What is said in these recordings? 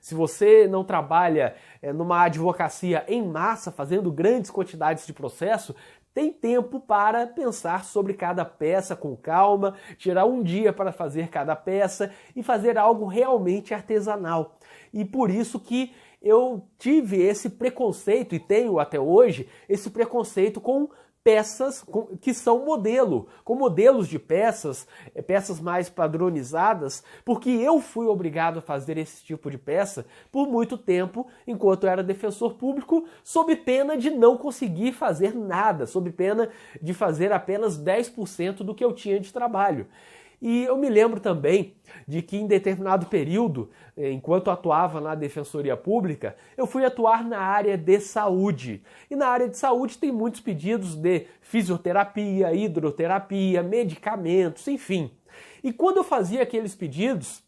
se você não trabalha numa advocacia em massa, fazendo grandes quantidades de processo, tem tempo para pensar sobre cada peça com calma, tirar um dia para fazer cada peça e fazer algo realmente artesanal. E por isso que eu tive esse preconceito, e tenho até hoje, esse preconceito com peças que são modelo, com modelos de peças, peças mais padronizadas, porque eu fui obrigado a fazer esse tipo de peça por muito tempo, enquanto eu era defensor público, sob pena de não conseguir fazer nada, sob pena de fazer apenas 10% do que eu tinha de trabalho. E eu me lembro também de que em determinado período, enquanto atuava na Defensoria Pública, eu fui atuar na área de saúde. E na área de saúde tem muitos pedidos de fisioterapia, hidroterapia, medicamentos, enfim. E quando eu fazia aqueles pedidos,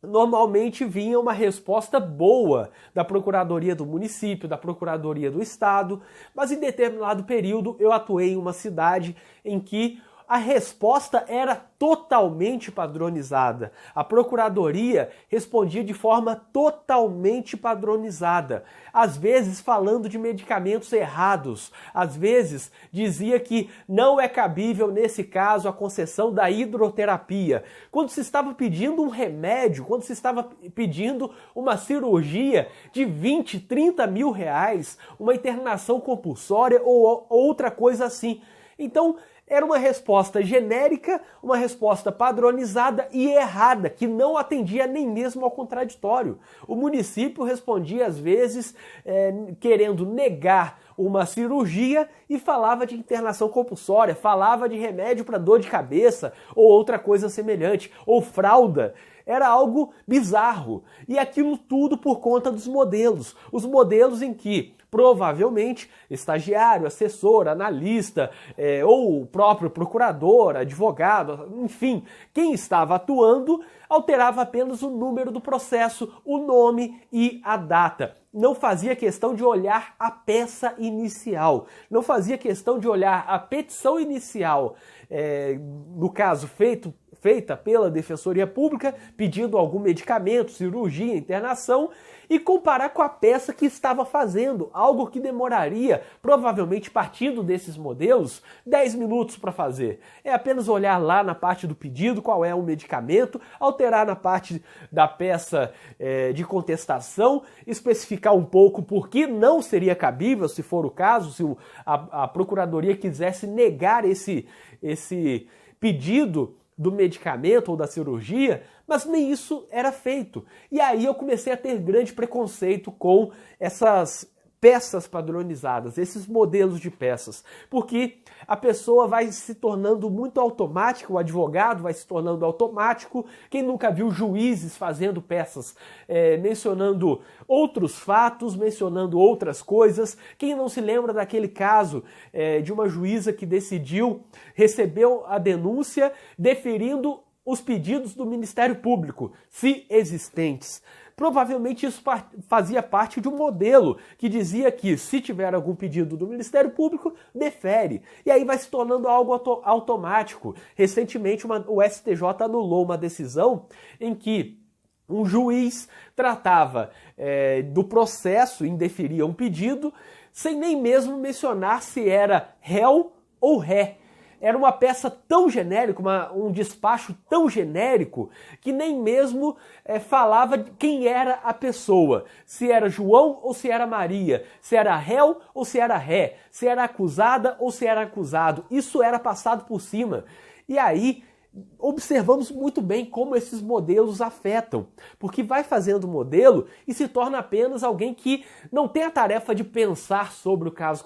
normalmente vinha uma resposta boa da Procuradoria do município, da Procuradoria do Estado, mas em determinado período eu atuei em uma cidade em que a resposta era totalmente padronizada. A Procuradoria respondia de forma totalmente padronizada. Às vezes falando de medicamentos errados. Às vezes dizia que não é cabível, nesse caso, a concessão da hidroterapia. Quando se estava pedindo um remédio, quando se estava pedindo uma cirurgia de 20, 30 mil reais, uma internação compulsória ou outra coisa assim. Então, era uma resposta genérica, uma resposta padronizada e errada, que não atendia nem mesmo ao contraditório. O município respondia, às vezes, querendo negar uma cirurgia e falava de internação compulsória, falava de remédio para dor de cabeça ou outra coisa semelhante, ou fralda. Era algo bizarro. E aquilo tudo por conta dos modelos. Os modelos em que provavelmente estagiário, assessor, analista, ou o próprio procurador, advogado, enfim, quem estava atuando alterava apenas o número do processo, o nome e a data. Não fazia questão de olhar a peça inicial, não fazia questão de olhar a petição inicial, no caso feita pela Defensoria Pública, pedindo algum medicamento, cirurgia, internação, e comparar com a peça que estava fazendo, algo que demoraria, provavelmente partindo desses modelos, 10 minutos para fazer. É apenas olhar lá na parte do pedido qual é o medicamento, alterar na parte da peça de contestação, especificar um pouco por que não seria cabível, se for o caso, se a Procuradoria quisesse negar esse pedido do medicamento ou da cirurgia, mas nem isso era feito. E aí eu comecei a ter grande preconceito com essas peças padronizadas, esses modelos de peças, porque a pessoa vai se tornando muito automática, o advogado vai se tornando automático. Quem nunca viu juízes fazendo peças, mencionando outros fatos, mencionando outras coisas? Quem não se lembra daquele caso de uma juíza que recebeu a denúncia deferindo os pedidos do Ministério Público, se existentes? Provavelmente isso fazia parte de um modelo que dizia que, se tiver algum pedido do Ministério Público, defere. E aí vai se tornando algo automático. Recentemente, o STJ anulou uma decisão em que um juiz tratava do processo, indeferia um pedido, sem nem mesmo mencionar se era réu ou ré. Era uma peça tão genérica, um despacho tão genérico, que nem mesmo falava de quem era a pessoa. Se era João ou se era Maria, se era réu ou se era ré, se era acusada ou se era acusado. Isso era passado por cima. E aí observamos muito bem como esses modelos afetam, porque vai fazendo modelo e se torna apenas alguém que não tem a tarefa de pensar sobre o caso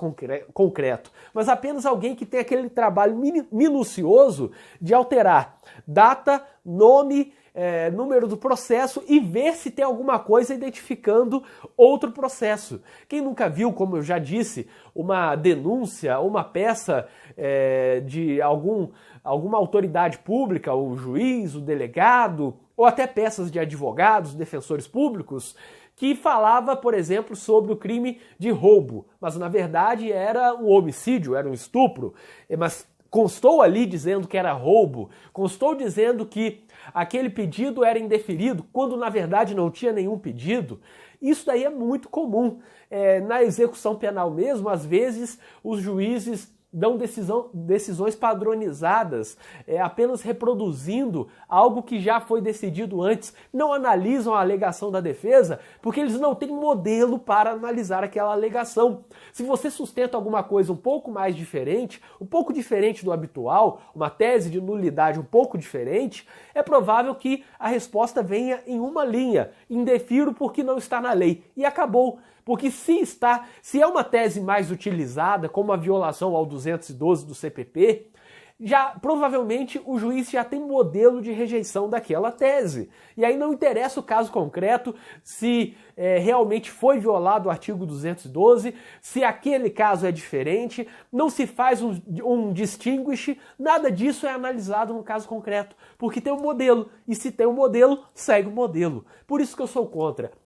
concreto, mas apenas alguém que tem aquele trabalho minucioso de alterar data, nome, número do processo e ver se tem alguma coisa identificando outro processo. Quem nunca viu, como eu já disse, uma denúncia, uma peça de alguma autoridade pública, o juiz, o delegado, ou até peças de advogados, defensores públicos, que falava, por exemplo, sobre o crime de roubo, mas na verdade era um homicídio, era um estupro, mas constou ali dizendo que era roubo, constou dizendo que aquele pedido era indeferido, quando na verdade não tinha nenhum pedido, isso daí é muito comum. Na execução penal mesmo, às vezes os juízes dão decisões padronizadas, apenas reproduzindo algo que já foi decidido antes, não analisam a alegação da defesa, porque eles não têm modelo para analisar aquela alegação. Se você sustenta alguma coisa um pouco mais diferente, um pouco diferente do habitual, uma tese de nulidade um pouco diferente, é provável que a resposta venha em uma linha: indefiro porque não está na lei. E acabou. Porque se é uma tese mais utilizada, como a violação ao 212 do CPP, provavelmente o juiz já tem modelo de rejeição daquela tese. E aí não interessa o caso concreto, se realmente foi violado o artigo 212, se aquele caso é diferente, não se faz um distinguish, nada disso é analisado no caso concreto, porque tem um modelo, e se tem um modelo, segue o modelo. Por isso que eu sou contra